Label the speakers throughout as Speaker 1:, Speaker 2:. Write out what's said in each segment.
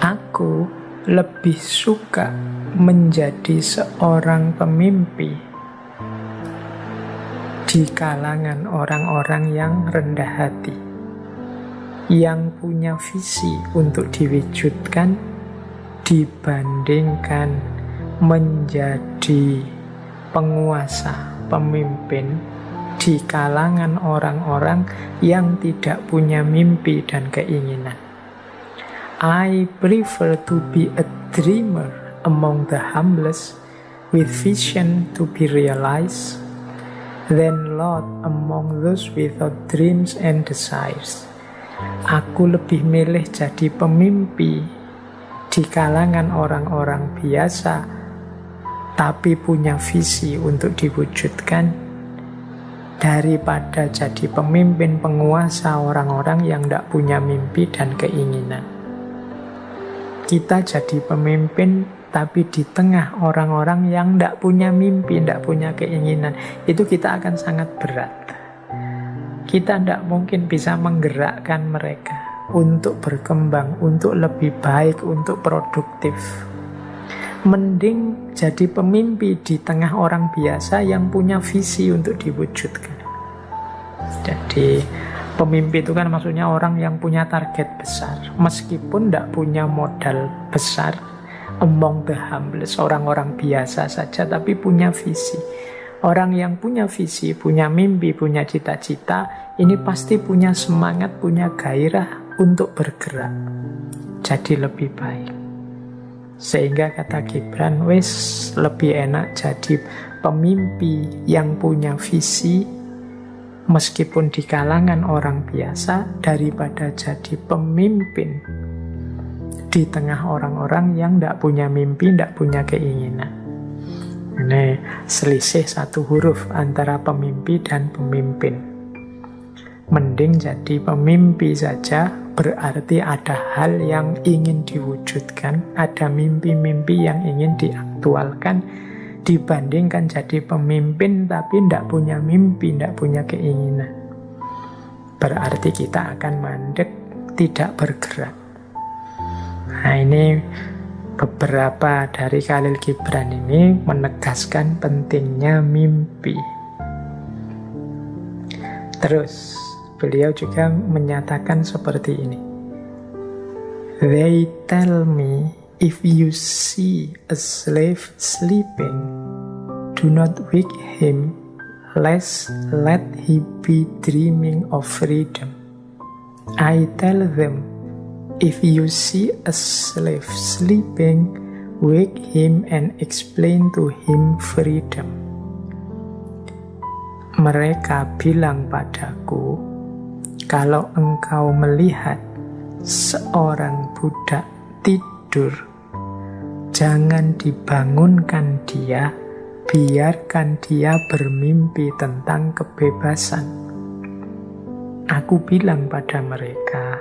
Speaker 1: Aku lebih suka menjadi seorang pemimpi di kalangan orang-orang yang rendah hati, yang punya visi untuk diwujudkan, dibandingkan menjadi penguasa, pemimpin di kalangan orang-orang yang tidak punya mimpi dan keinginan. I prefer to be a dreamer among the humblest with vision to be realized than lost among those without dreams and desires. Aku lebih milih jadi pemimpi di kalangan orang-orang biasa tapi punya visi untuk diwujudkan, daripada jadi pemimpin penguasa orang-orang yang tidak punya mimpi dan keinginan. Kita jadi pemimpin tapi di tengah orang-orang yang tidak punya mimpi, tidak punya keinginan, itu kita akan sangat berat. Kita tidak mungkin bisa menggerakkan mereka untuk berkembang, untuk lebih baik, untuk produktif. Mending jadi pemimpi di tengah orang biasa yang punya visi untuk diwujudkan. Jadi pemimpi itu kan maksudnya orang yang punya target besar, meskipun tidak punya modal besar, among the humblest, orang-orang biasa saja tapi punya visi. Orang yang punya visi, punya mimpi, punya cita-cita, ini pasti punya semangat, punya gairah untuk bergerak jadi lebih baik. Sehingga kata Gibran, wes lebih enak jadi pemimpi yang punya visi meskipun di kalangan orang biasa, daripada jadi pemimpin di tengah orang-orang yang tidak punya mimpi, tidak punya keinginan. Ini selisih satu huruf antara pemimpi dan pemimpin. Mending jadi pemimpi saja, berarti ada hal yang ingin diwujudkan, ada mimpi-mimpi yang ingin diaktualkan, dibandingkan jadi pemimpin tapi tidak punya mimpi, tidak punya keinginan. Berarti kita akan mandek, tidak bergerak. Nah, ini beberapa dari Khalil Gibran ini menegaskan pentingnya mimpi. Terus beliau juga menyatakan seperti ini. They tell me, if you see a slave sleeping, do not wake him, lest let he be dreaming of freedom. I tell them, if you see a slave sleeping, wake him and explain to him freedom. Mereka bilang padaku, kalau engkau melihat seorang budak tidur, jangan dibangunkan dia, biarkan dia bermimpi tentang kebebasan. Aku bilang pada mereka,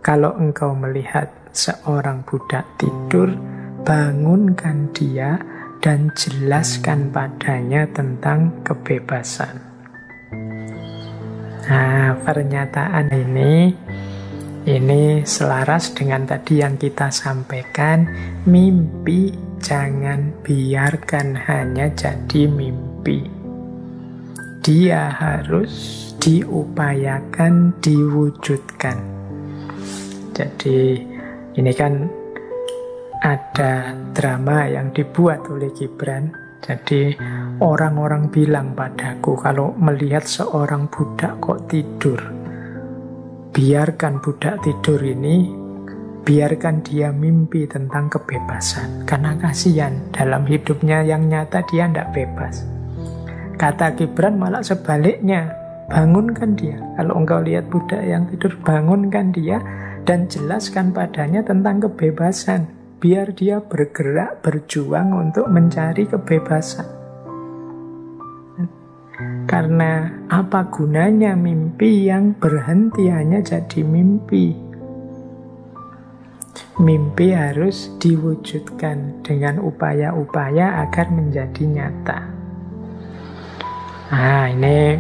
Speaker 1: kalau engkau melihat seorang budak tidur, bangunkan dia dan jelaskan padanya tentang kebebasan. Nah, pernyataan ini selaras dengan tadi yang kita sampaikan. Mimpi jangan biarkan hanya jadi mimpi. Dia harus diupayakan, diwujudkan. Jadi ini kan ada drama yang dibuat oleh Gibran. Jadi orang-orang bilang padaku, kalau melihat seorang budak kok tidur, biarkan budak tidur ini, biarkan dia mimpi tentang kebebasan. Karena kasihan, dalam hidupnya yang nyata dia tidak bebas. Kata Gibran malah sebaliknya, bangunkan dia. Kalau engkau lihat budak yang tidur, bangunkan dia dan jelaskan padanya tentang kebebasan, biar dia bergerak, berjuang untuk mencari kebebasan. Karena apa gunanya mimpi yang berhenti hanya jadi mimpi? Mimpi harus diwujudkan dengan upaya-upaya agar menjadi nyata. Nah, ini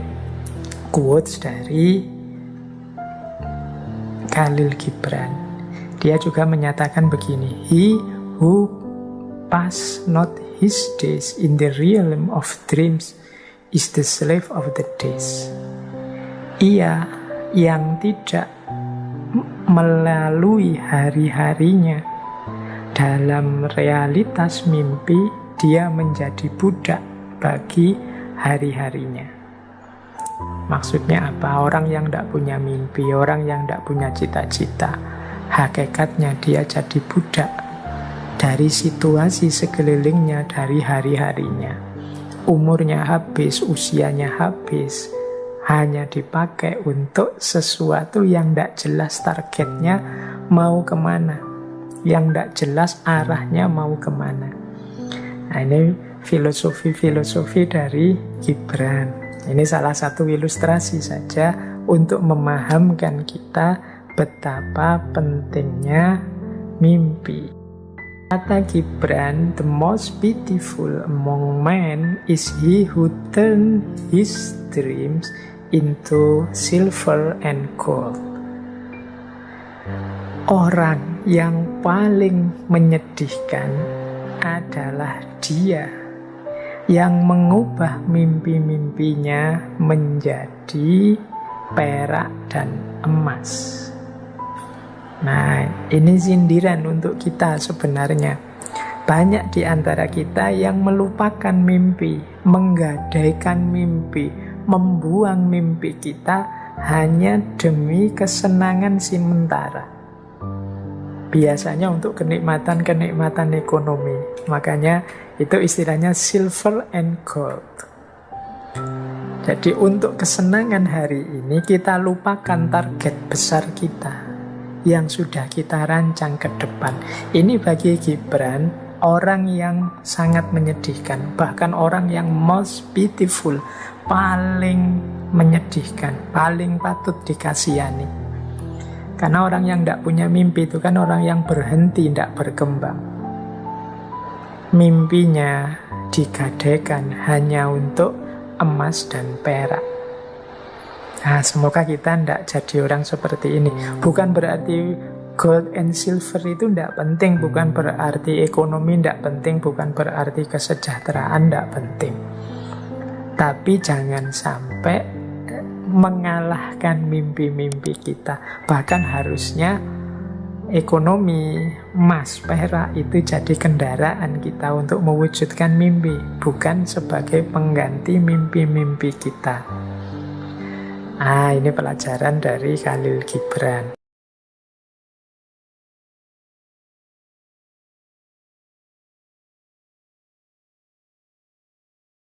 Speaker 1: quotes dari Khalil Gibran. Dia juga menyatakan begini, he who pass not his days in the realm of dreams is the slave of the days. Ia yang tidak melalui hari-harinya dalam realitas mimpi, dia menjadi budak bagi hari-harinya. Maksudnya apa? Orang yang tidak punya mimpi, orang yang tidak punya cita-cita, hakikatnya dia jadi budak dari situasi sekelilingnya, dari hari-harinya. Umurnya habis, usianya habis, hanya dipakai untuk sesuatu yang tidak jelas targetnya mau kemana, yang tidak jelas arahnya mau kemana. Nah, ini filosofi-filosofi dari Gibran. Ini salah satu ilustrasi saja untuk memahamkan kita betapa pentingnya mimpi. Kata Gibran, the most beautiful among men is he who turn his dreams into silver and gold. Orang yang paling menyedihkan adalah dia yang mengubah mimpi-mimpinya menjadi perak dan emas. Nah, ini sindiran untuk kita sebenarnya. Banyak di antara kita yang melupakan mimpi, menggadaikan mimpi, membuang mimpi kita hanya demi kesenangan sementara. Biasanya untuk kenikmatan-kenikmatan ekonomi. Makanya itu istilahnya silver and gold. Jadi untuk kesenangan hari ini kita lupakan target besar kita yang sudah kita rancang ke depan. Ini bagi Gibran orang yang sangat menyedihkan, bahkan orang yang most beautiful, paling menyedihkan, paling patut dikasihani. Karena orang yang tidak punya mimpi itu kan orang yang berhenti, tidak berkembang. Mimpinya digadaikan hanya untuk emas dan perak. Nah, semoga kita tidak jadi orang seperti ini. Bukan berarti gold and silver itu tidak penting, bukan berarti ekonomi tidak penting, bukan berarti kesejahteraan tidak penting. Tapi jangan sampai mengalahkan mimpi-mimpi kita. Bahkan harusnya ekonomi, emas, perak itu jadi kendaraan kita untuk mewujudkan mimpi, bukan sebagai pengganti mimpi-mimpi kita. Ini pelajaran dari Khalil Gibran.